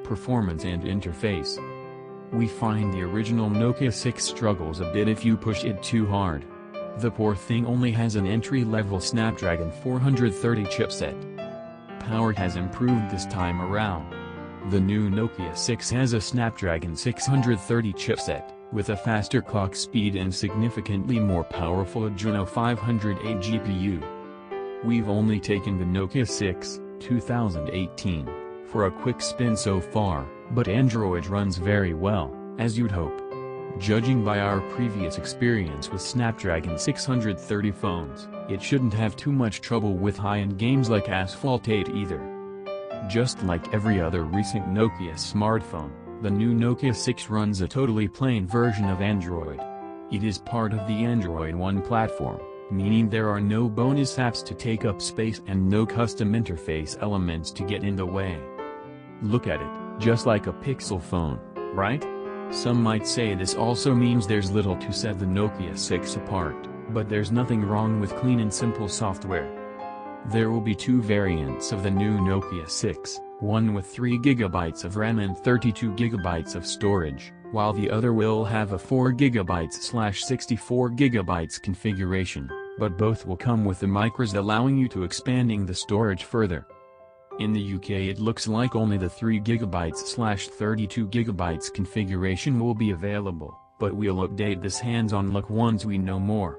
performance and interface. We find the original Nokia 6 struggles a bit if you push it too hard. The poor thing only has an entry-level Snapdragon 430 chipset. Power has improved this time around. The new Nokia 6 has a Snapdragon 630 chipset, with a faster clock speed and significantly more powerful Adreno 508 GPU. We've only taken the Nokia 6, 2018, for a quick spin so far, but Android runs very well, as you'd hope. Judging by our previous experience with Snapdragon 630 phones, it shouldn't have too much trouble with high-end games like Asphalt 8 either. Just like every other recent Nokia smartphone, the new Nokia 6 runs a totally plain version of Android. It is part of the Android One platform, meaning there are no bonus apps to take up space and no custom interface elements to get in the way. Look at it, just like a Pixel phone, right? Some might say this also means there's little to set the Nokia 6 apart, but there's nothing wrong with clean and simple software. There will be two variants of the new Nokia 6, one with 3GB of RAM and 32GB of storage, while the other will have a 4GB/64GB configuration, but both will come with the micros allowing you to expanding the storage further. In the UK it looks like only the 3GB/32GB configuration will be available, but we'll update this hands-on look once we know more.